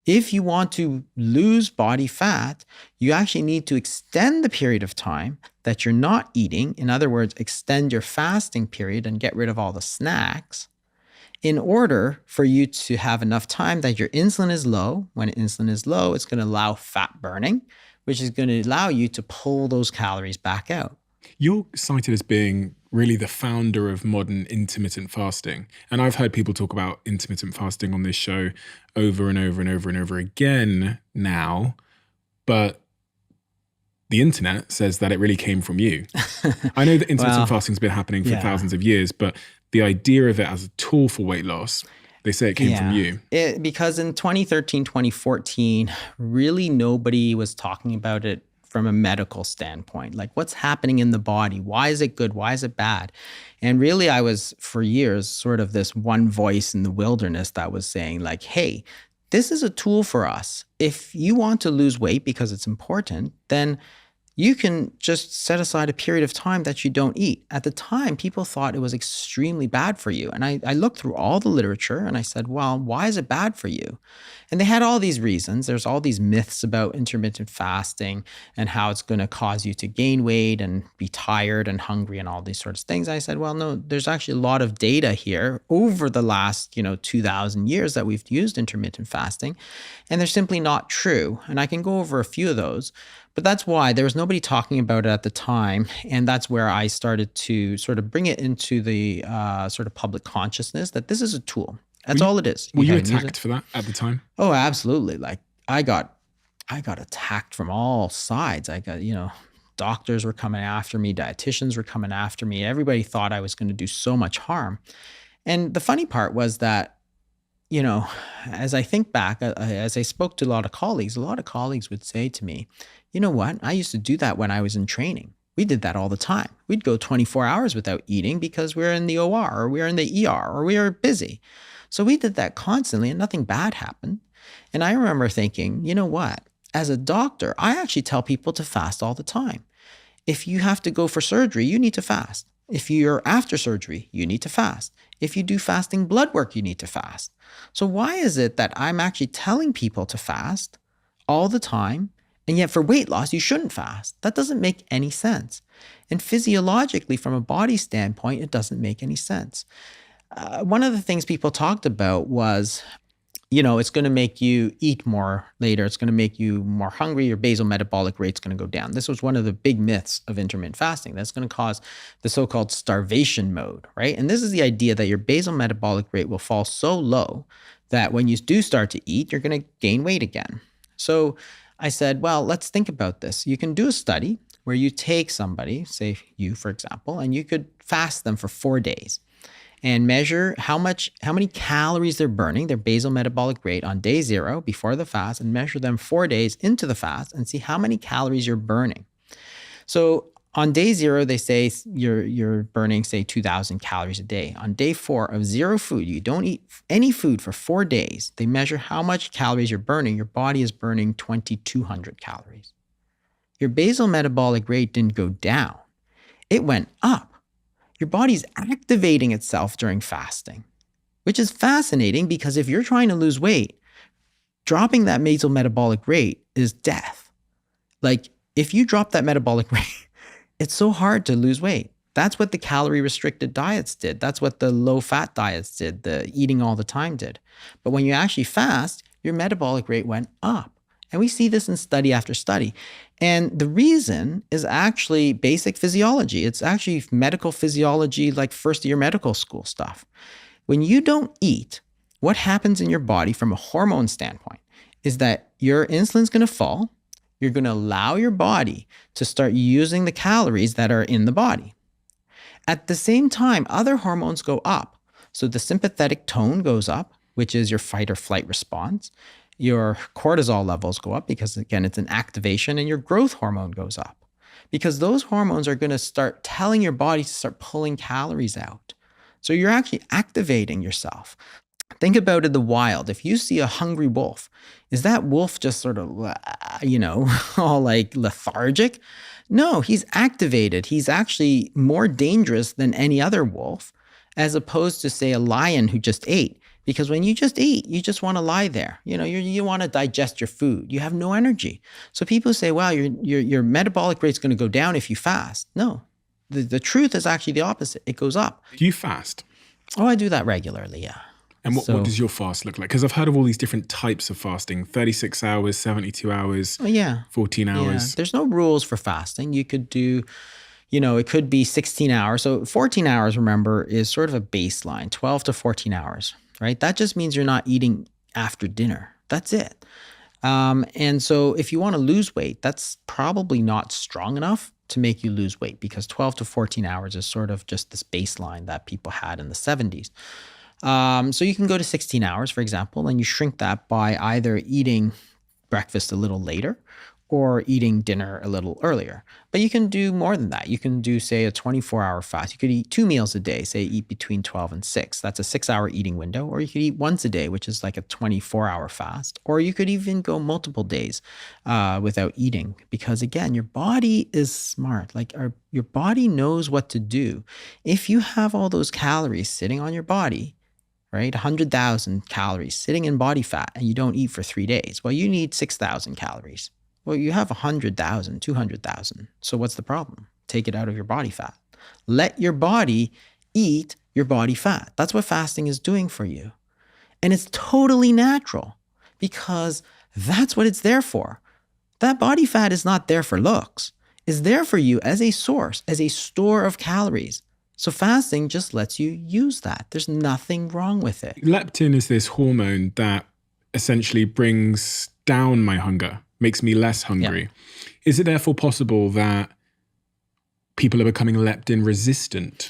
If you want to lose body fat, you actually need to extend the period of time that you're not eating. In other words, extend your fasting period and get rid of all the snacks in order for you to have enough time that your insulin is low. When insulin is low, it's going to allow fat burning, which is going to allow you to pull those calories back out. You're cited as being really the founder of modern intermittent fasting. And I've heard people talk about intermittent fasting on this show over and over and over and over again now. But the internet says that it really came from you. I know that intermittent fasting has been happening for thousands of years, but the idea of it as a tool for weight loss, they say it came from you. Because in 2013, 2014, really nobody was talking about it from a medical standpoint. Like, what's happening in the body? Why is it good? Why is it bad? And really, I was, for years, sort of this one voice in the wilderness that was saying like, hey, this is a tool for us. If you want to lose weight because it's important, then you can just set aside a period of time that you don't eat. At the time, people thought it was extremely bad for you. And I looked through all the literature and I said, well, why is it bad for you? And they had all these reasons. There's all these myths about intermittent fasting and how it's going to cause you to gain weight and be tired and hungry and all these sorts of things. I said, well, no, there's actually a lot of data here over the last, 2000 years that we've used intermittent fasting, and they're simply not true. And I can go over a few of those. But that's why there was nobody talking about it at the time. And that's where I started to sort of bring it into the sort of public consciousness that this is a tool. That's all it is. Were you attacked for that at the time? Oh, absolutely. Like I got attacked from all sides. I got, doctors were coming after me, dietitians were coming after me. Everybody thought I was going to do so much harm. And the funny part was that, as I think back, as I spoke to a lot of colleagues would say to me, you know what? I used to do that when I was in training. We did that all the time. We'd go 24 hours without eating because we were in the OR or we were in the ER or we were busy. So we did that constantly and nothing bad happened. And I remember thinking, you know what? As a doctor, I actually tell people to fast all the time. If you have to go for surgery, you need to fast. If you're after surgery, you need to fast. If you do fasting blood work, you need to fast. So why is it that I'm actually telling people to fast all the time? And yet for weight loss, you shouldn't fast. That doesn't make any sense. And physiologically, from a body standpoint, it doesn't make any sense. One of the things people talked about was, it's going to make you eat more later. It's going to make you more hungry. Your basal metabolic rate's going to go down. This was one of the big myths of intermittent fasting. That's going to cause the so-called starvation mode, right? And this is the idea that your basal metabolic rate will fall so low that when you do start to eat, you're going to gain weight again. So I said, well, let's think about this. You can do a study where you take somebody, say you, for example, and you could fast them for 4 days and measure how many calories they're burning, their basal metabolic rate on day 0 before the fast, and measure them 4 days into the fast and see how many calories you're burning. So on day 0, they say you're burning, say, 2,000 calories a day. On day 4 of 0 food, you don't eat any food for 4 days. They measure how much calories you're burning. Your body is burning 2,200 calories. Your basal metabolic rate didn't go down. It went up. Your body's activating itself during fasting, which is fascinating because if you're trying to lose weight, dropping that basal metabolic rate is death. Like, if you drop that metabolic rate, it's so hard to lose weight. That's what the calorie restricted diets did. That's what the low fat diets did, the eating all the time did. But when you actually fast, your metabolic rate went up. And we see this in study after study. And the reason is actually basic physiology. It's actually medical physiology, like first year medical school stuff. When you don't eat, what happens in your body from a hormone standpoint is that your insulin's going to fall. You're going to allow your body to start using the calories that are in the body. At the same time, other hormones go up. So the sympathetic tone goes up, which is your fight or flight response. Your cortisol levels go up because, again, it's an activation, and your growth hormone goes up because those hormones are going to start telling your body to start pulling calories out. So you're actually activating yourself. Think about it in the wild. If you see a hungry wolf, is that wolf just sort of, all like lethargic? No, he's activated. He's actually more dangerous than any other wolf, as opposed to, say, a lion who just ate. Because when you just eat, you just want to lie there. You want to digest your food. You have no energy. So people say, "Wow, your metabolic rate's going to go down if you fast." No, the truth is actually the opposite. It goes up. Do you fast? Oh, I do that regularly. Yeah. And what So, does your fast look like? Because I've heard of all these different types of fasting: 36 hours, 72 hours, oh yeah, 14 yeah. hours. There's no rules for fasting. You could do, it could be 16 hours. So 14 hours, remember, is sort of a baseline. 12 to 14 hours, right? That just means you're not eating after dinner. That's it. And so if you want to lose weight, that's probably not strong enough to make you lose weight, because 12 to 14 hours is sort of just this baseline that people had in the 70s. So you can go to 16 hours, for example, and you shrink that by either eating breakfast a little later or eating dinner a little earlier. But you can do more than that. You can do, say, a 24-hour fast. You could eat 2 meals a day, say eat between 12 and 6. That's a 6-hour eating window. Or you could eat once a day, which is like a 24-hour fast. Or you could even go multiple days without eating, because again, your body is smart. Like your body knows what to do. If you have all those calories sitting on your body, right? 100,000 calories sitting in body fat, and you don't eat for 3 days. Well, you need 6,000 calories. Well, you have 100,000, 200,000. So what's the problem? Take it out of your body fat. Let your body eat your body fat. That's what fasting is doing for you. And it's totally natural, because that's what it's there for. That body fat is not there for looks. It's there for you as a source, as a store of calories. So fasting just lets you use that. There's nothing wrong with it. Leptin is this hormone that essentially brings down my hunger, makes me less hungry. Yeah. Is it therefore possible that people are becoming leptin resistant?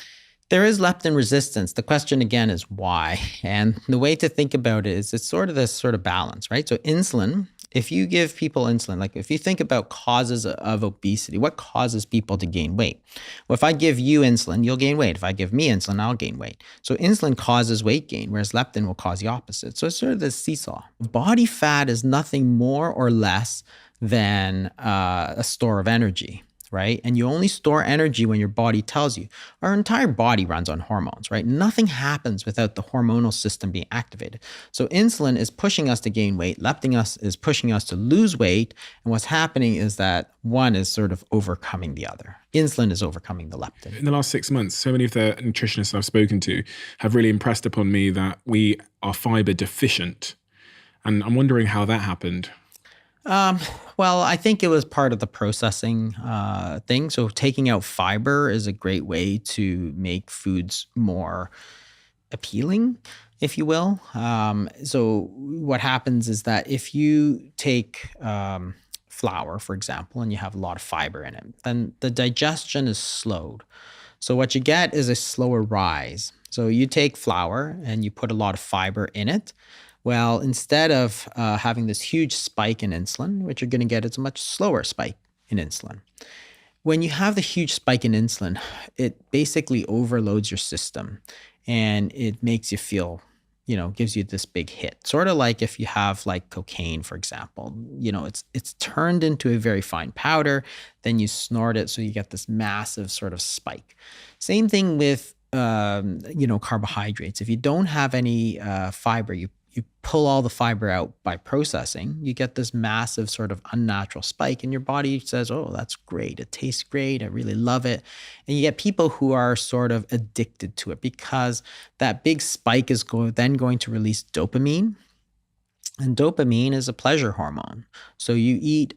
There is leptin resistance. The question again is why? And the way to think about it is it's sort of this sort of balance, right? So insulin, if you give people insulin, like if you think about causes of obesity, what causes people to gain weight? Well, if I give you insulin, you'll gain weight. If I give me insulin, I'll gain weight. So insulin causes weight gain, whereas leptin will cause the opposite. So it's sort of this seesaw. Body fat is nothing more or less than a store of energy, right? And you only store energy when your body tells you. Our entire body runs on hormones, right? Nothing happens without the hormonal system being activated. So insulin is pushing us to gain weight. Leptin is pushing us to lose weight. And what's happening is that one is sort of overcoming the other. Insulin is overcoming the leptin. In the last 6 months, so many of the nutritionists I've spoken to have really impressed upon me that we are fiber deficient. And I'm wondering how that happened. Well, I think it was part of the processing thing. So taking out fiber is a great way to make foods more appealing, if you will. So what happens is that if you take flour, for example, and you have a lot of fiber in it, then the digestion is slowed. So what you get is a slower rise. So you take flour and you put a lot of fiber in it. Well, instead of having this huge spike in insulin, what you're going to get is a much slower spike in insulin. When you have the huge spike in insulin, it basically overloads your system, and it makes you feel, gives you this big hit. Sort of like if you have like cocaine, for example, it's turned into a very fine powder, then you snort it, so you get this massive sort of spike. Same thing with carbohydrates. If you don't have any fiber, you pull all the fiber out by processing, you get this massive sort of unnatural spike, and your body says, oh, that's great. It tastes great. I really love it. And you get people who are sort of addicted to it, because that big spike is then going to release dopamine. And dopamine is a pleasure hormone. So you eat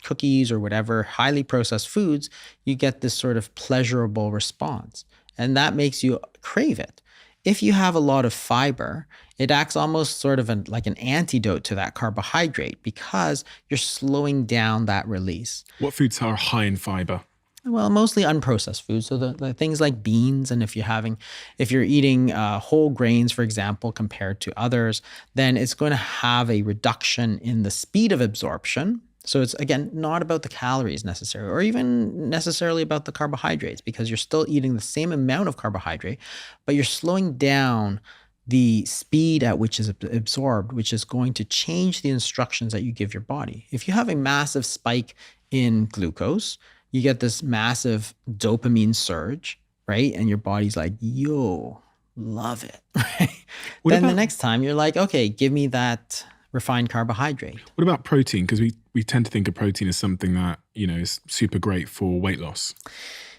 cookies or whatever, highly processed foods, you get this sort of pleasurable response. And that makes you crave it. If you have a lot of fiber, it acts almost sort of like an antidote to that carbohydrate, because you're slowing down that release. What foods are high in fiber? Well, mostly unprocessed foods. So the things like beans, and if you're eating whole grains, for example, compared to others, then it's going to have a reduction in the speed of absorption. So it's, again, not about the calories necessarily, or even necessarily about the carbohydrates, because you're still eating the same amount of carbohydrate, but you're slowing down the speed at which is absorbed, which is going to change the instructions that you give your body. If you have a massive spike in glucose, you get this massive dopamine surge, right? And your body's like, yo, love it. Right? What Then the about next time you're like, okay, give me that refined carbohydrate. what about protein? Because we tend to think of protein as something that, is super great for weight loss.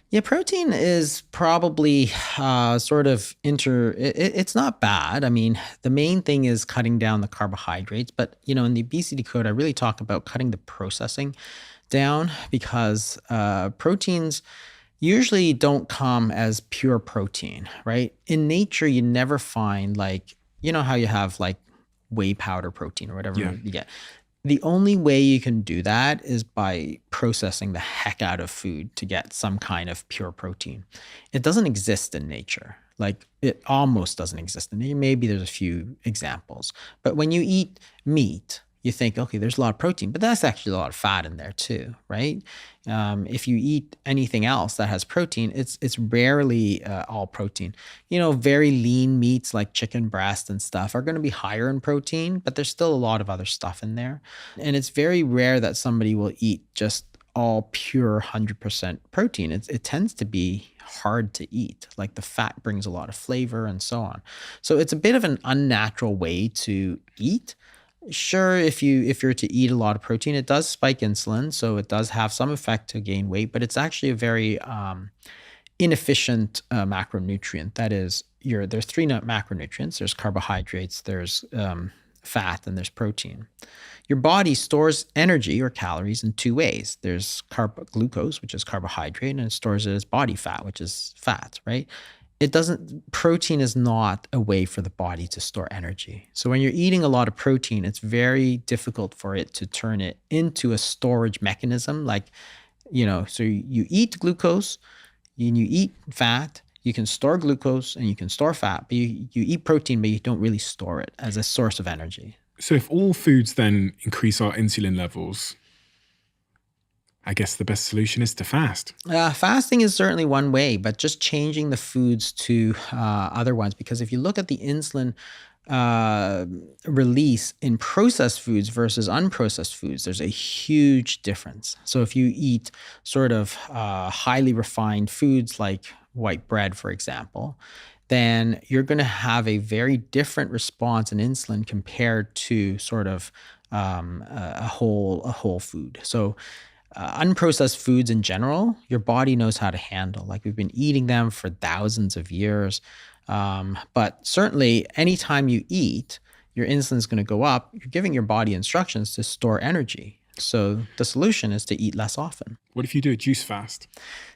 Yeah, protein is probably sort of it's not bad. I mean, the main thing is cutting down the carbohydrates, but in the obesity code, I really talk about cutting the processing down because proteins usually don't come as pure protein, right? In nature, you never find like, how you have like whey powder protein or Yeah. whatever you get. The only way you can do that is by processing the heck out of food to get some kind of pure protein. It doesn't exist in nature. Like it almost doesn't exist in nature. Maybe there's a few examples. But when you eat meat, you think, okay, there's a lot of protein, but that's actually a lot of fat in there too, right? If you eat anything else that has protein, it's rarely all protein. Very lean meats like chicken breast and stuff are going to be higher in protein, but there's still a lot of other stuff in there. And it's very rare that somebody will eat just all pure 100% protein. It tends to be hard to eat. Like the fat brings a lot of flavor and so on. So it's a bit of an unnatural way to eat. Sure, if you're to eat a lot of protein, it does spike insulin, so it does have some effect to gain weight, but it's actually a very inefficient macronutrient. That is, there's three macronutrients. There's carbohydrates, there's fat, and there's protein. Your body stores energy or calories in two ways. There's glucose, which is carbohydrate, and it stores it as body fat, which is fat, right? Protein is not a way for the body to store energy. So when you're eating a lot of protein, it's very difficult for it to turn it into a storage mechanism. Like, so you eat glucose and you eat fat, you can store glucose and you can store fat, but you eat protein, but you don't really store it as a source of energy. So if all foods then increase our insulin levels, I guess the best solution is to fast. Fasting is certainly one way, but just changing the foods to other ones. Because if you look at the insulin uh, release in processed foods versus unprocessed foods, there's a huge difference. So if you eat sort of highly refined foods like white bread, for example, then you're going to have a very different response in insulin compared to sort of a whole food. So unprocessed foods in general, your body knows how to handle. Like we've been eating them for thousands of years. But certainly, anytime you eat, your insulin is going to go up. You're giving your body instructions to store energy. So the solution is to eat less often. What if you do a juice fast?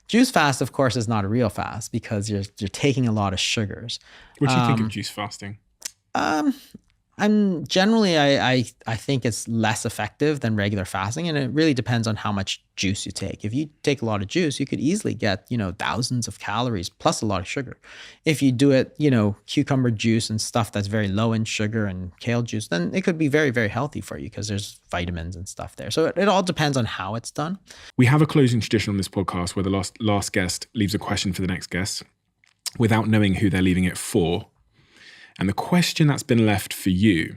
Juice fast, of course, is not a real fast because you're taking a lot of sugars. What do you think of juice fasting? Um, I'm generally I think it's less effective than regular fasting, and it really depends on how much juice you take. If you take a lot of juice, you could easily get thousands of calories plus a lot of sugar. If you do it, cucumber juice and stuff that's very low in sugar and kale juice, then it could be very, very healthy for you because there's vitamins and stuff there. So it all depends on how it's done. We have a closing tradition on this podcast where the last guest leaves a question for the next guest without knowing who they're leaving it for. And the question that's been left for you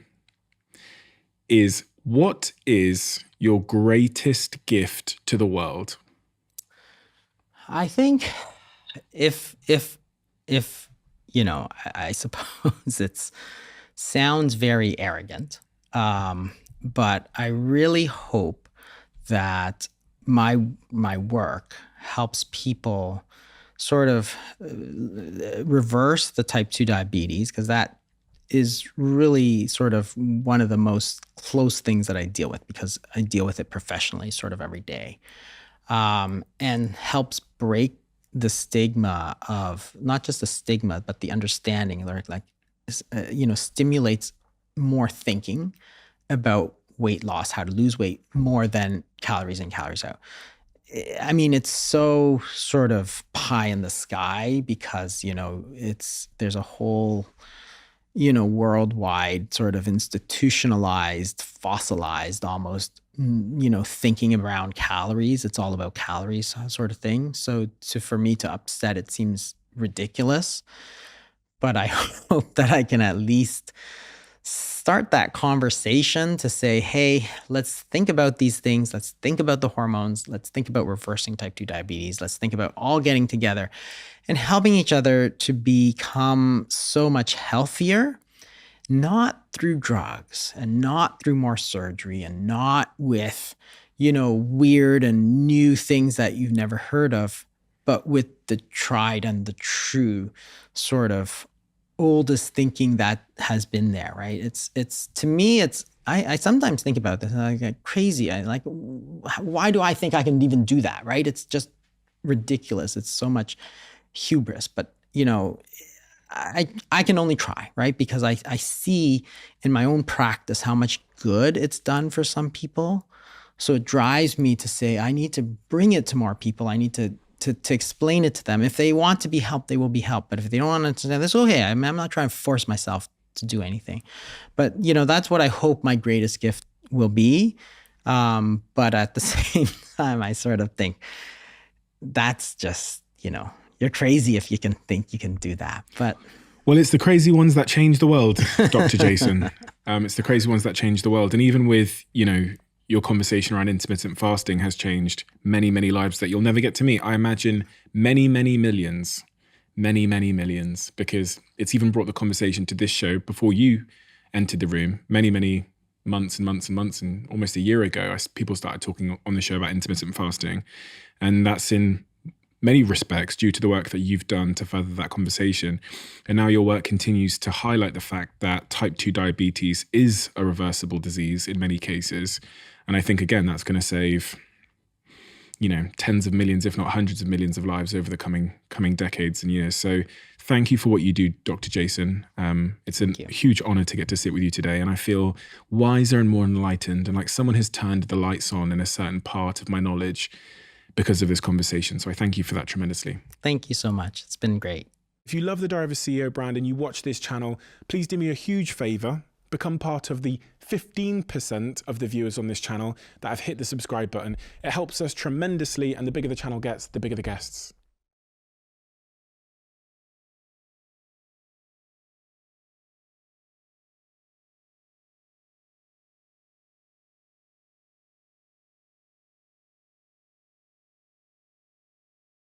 is, what is your greatest gift to the world? I think if I suppose it sounds very arrogant, but I really hope that my work helps people sort of reverse the type 2 diabetes, because that is really sort of one of the most close things that I deal with because I deal with it professionally sort of every day, and helps break the stigma of not just the stigma, but the understanding, like stimulates more thinking about weight loss, how to lose weight more than calories in, calories out. I mean, it's so sort of pie in the sky because, there's a whole, worldwide sort of institutionalized, fossilized almost, thinking around calories. It's all about calories sort of thing. So for me to upset it seems ridiculous, but I hope that I can at least start that conversation to say, hey, let's think about these things. Let's think about the hormones. Let's think about reversing type 2 diabetes. Let's think about all getting together and helping each other to become so much healthier, not through drugs and not through more surgery and not with, weird and new things that you've never heard of, but with the tried and the true sort of oldest thinking that has been there, right? It's to me, I sometimes think about this and I get crazy. I like, why do I think I can even do that, right? It's just ridiculous. It's so much hubris, but I can only try, right? Because I see in my own practice how much good it's done for some people. So it drives me to say, I need to bring it to more people. I need to explain it to them. If they want to be helped, they will be helped. But if they don't want to understand, that's okay. I'm not trying to force myself to do anything. But, that's what I hope my greatest gift will be. But at the same time, I sort of think that's just, you're crazy if you can think you can do that. But well, it's the crazy ones that change the world, Dr. Jason. It's the crazy ones that change the world. And even with, your conversation around intermittent fasting has changed many, many lives that you'll never get to meet. I imagine many, many millions, because it's even brought the conversation to this show before you entered the room many, many months and months and months, and almost a year ago, people started talking on the show about intermittent fasting. And that's in many respects due to the work that you've done to further that conversation. And now your work continues to highlight the fact that type 2 diabetes is a reversible disease in many cases. And I think, again, that's going to save, tens of millions, if not hundreds of millions of lives over the coming decades and years. So thank you for what you do, Dr. Jason. It's a huge honor to get to sit with you today. And I feel wiser and more enlightened, and like someone has turned the lights on in a certain part of my knowledge because of this conversation. So I thank you for that tremendously. Thank you so much. It's been great. If you love the Diary of a CEO brand and you watch this channel, please do me a huge favor. Become part of the 15% of the viewers on this channel that have hit the subscribe button. It helps us tremendously, and the bigger the channel gets, the bigger the guests.